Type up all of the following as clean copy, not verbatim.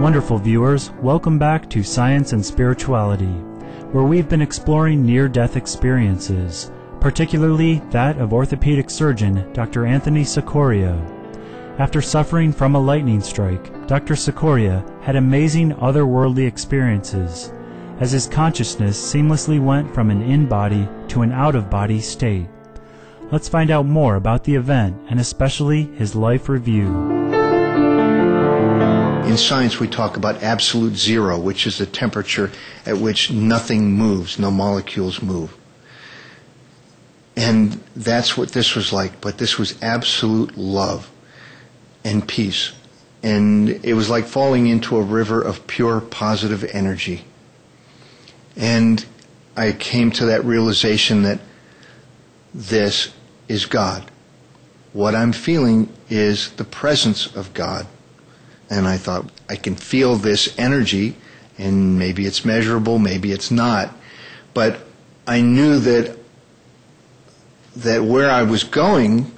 Wonderful viewers, welcome back to Science and Spirituality, where we've been exploring near-death experiences, particularly that of orthopedic surgeon Dr. Anthony Cicoria. After suffering from a lightning strike, Dr. Cicoria had amazing otherworldly experiences, as his consciousness seamlessly went from an in-body to an out-of-body state. Let's find out more about the event and especially his life review. In science, we talk about absolute zero, which is the temperature at which nothing moves, no molecules move. And that's what this was like, but this was absolute love and peace. And it was like falling into a river of pure positive energy. And I came to that realization that this is God. What I'm feeling is the presence of God. And I thought, I can feel this energy, and maybe it's measurable, maybe it's not. But I knew that where I was going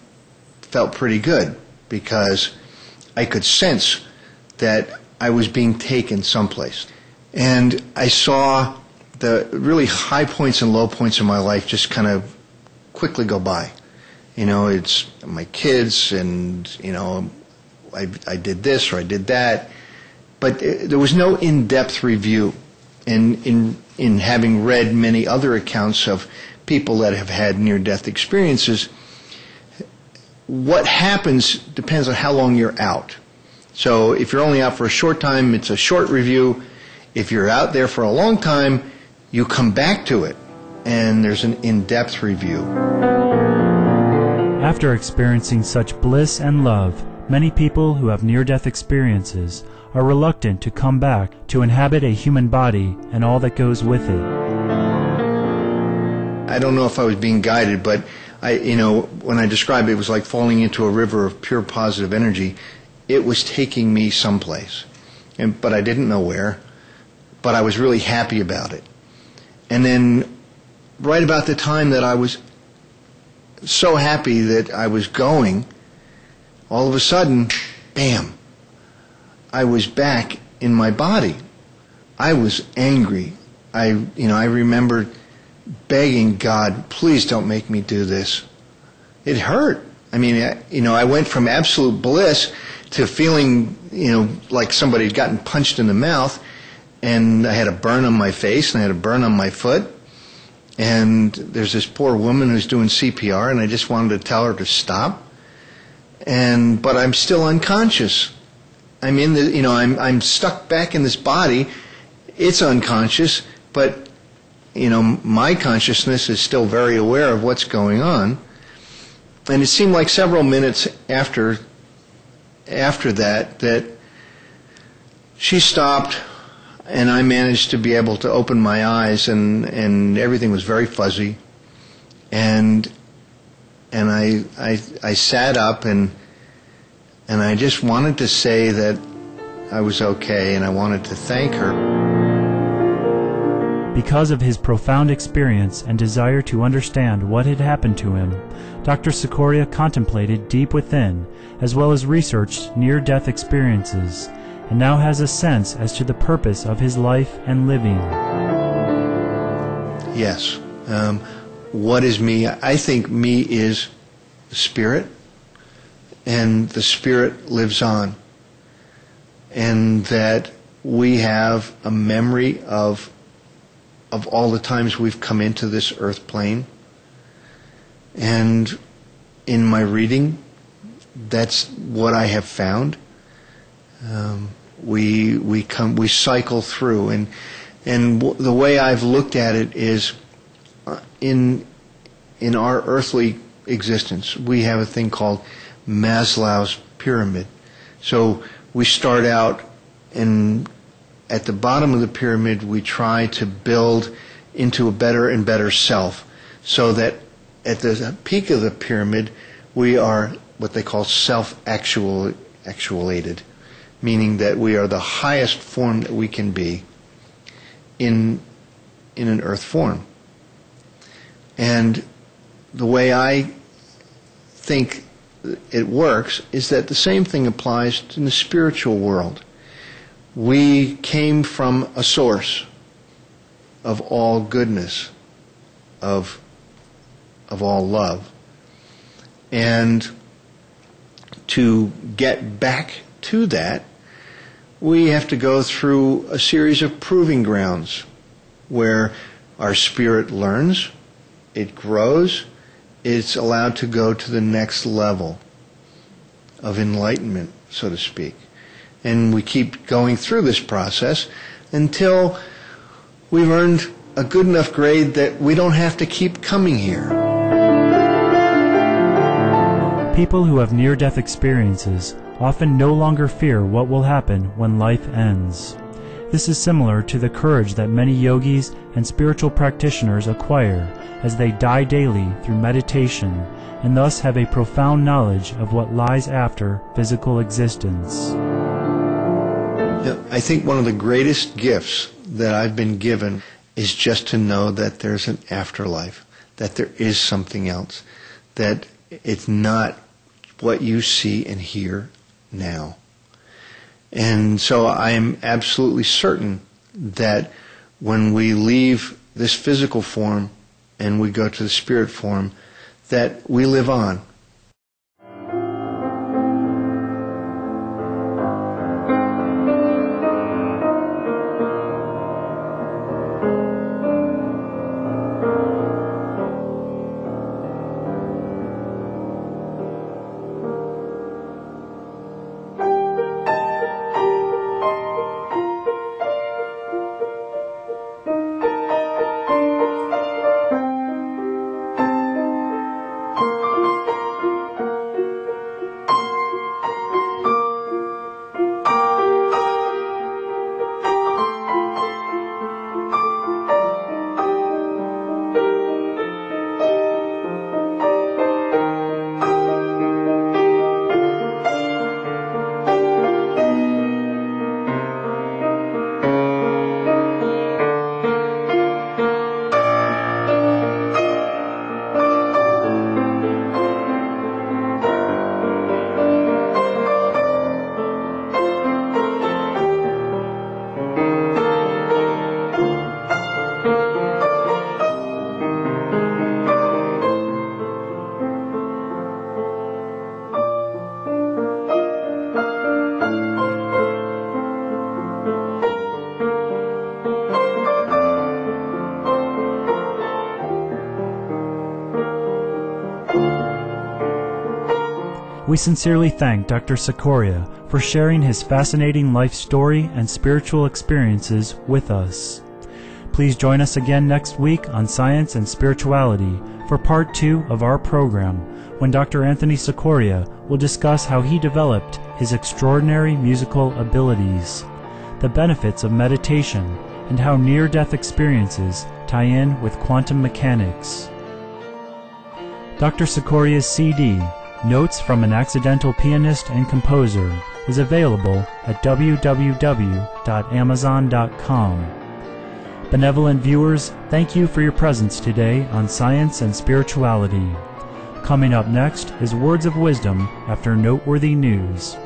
felt pretty good, because I could sense that I was being taken someplace. And I saw the really high points and low points in my life just kind of quickly go by. You know, it's my kids, and, you know, I did this or I did that, but there was no in-depth review. And in having read many other accounts of people that have had near-death experiences, what happens depends on how long you're out. So if you're only out for a short time, it's a short review. If you're out there for a long time, you come back to it, and there's an in-depth review. After experiencing such bliss and love, many people who have near-death experiences are reluctant to come back to inhabit a human body and all that goes with it. I don't know if I was being guided, but when I described it, it was like falling into a river of pure positive energy. It was taking me someplace, but I didn't know where, but I was really happy about it. And then right about the time that I was so happy that I was going, all of a sudden, bam, I was back in my body. I was angry. I remember begging God, please don't make me do this. It hurt. I mean, I went from absolute bliss to feeling, like somebody had gotten punched in the mouth, and I had a burn on my face, and I had a burn on my foot, and there's this poor woman who's doing CPR, and I just wanted to tell her to stop. But I'm still unconscious. I'm I'm stuck back in this body. It's unconscious, but my consciousness is still very aware of what's going on. And it seemed like several minutes after that she stopped, and I managed to be able to open my eyes, and everything was very fuzzy. And I sat up, and I just wanted to say that I was okay, and I wanted to thank her. Because of his profound experience and desire to understand what had happened to him, Dr. Cicoria contemplated deep within, as well as researched near-death experiences, and now has a sense as to the purpose of his life and living. Yes. What is me? I think me is the spirit, and the spirit lives on. And that we have a memory of all the times we've come into this earth plane. And in my reading, that's what I have found. We cycle through, and the way I've looked at it is, in our earthly existence, we have a thing called Maslow's pyramid. So we start out, and at the bottom of the pyramid, we try to build into a better and better self, so that at the peak of the pyramid, we are what they call self-actuated, meaning that we are the highest form that we can be in an earth form. And the way I think it works is that the same thing applies in the spiritual world. We came from a source of all goodness, of all love. And to get back to that, we have to go through a series of proving grounds where our spirit learns, it grows, it's allowed to go to the next level of enlightenment, so to speak. And we keep going through this process until we've earned a good enough grade that we don't have to keep coming here. People who have near-death experiences often no longer fear what will happen when life ends. This is similar to the courage that many yogis and spiritual practitioners acquire as they die daily through meditation and thus have a profound knowledge of what lies after physical existence. I think one of the greatest gifts that I've been given is just to know that there's an afterlife, that there is something else, that it's not what you see and hear now. And so I am absolutely certain that when we leave this physical form and we go to the spirit form, that we live on. We sincerely thank Dr. Cicoria for sharing his fascinating life story and spiritual experiences with us. Please join us again next week on Science and Spirituality for Part 2 of our program, when Dr. Anthony Cicoria will discuss how he developed his extraordinary musical abilities, the benefits of meditation, and how near-death experiences tie in with quantum mechanics. Dr. Cicoria's CD, Notes from an Accidental Pianist and Composer, is available at www.amazon.com. Benevolent viewers, thank you for your presence today on Science and Spirituality. Coming up next is Words of Wisdom after noteworthy news.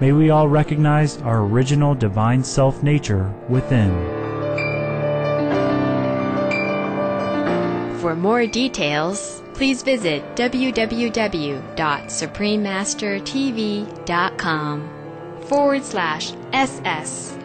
May we all recognize our original divine self-nature within. For more details, please visit www.suprememastertv.com/SS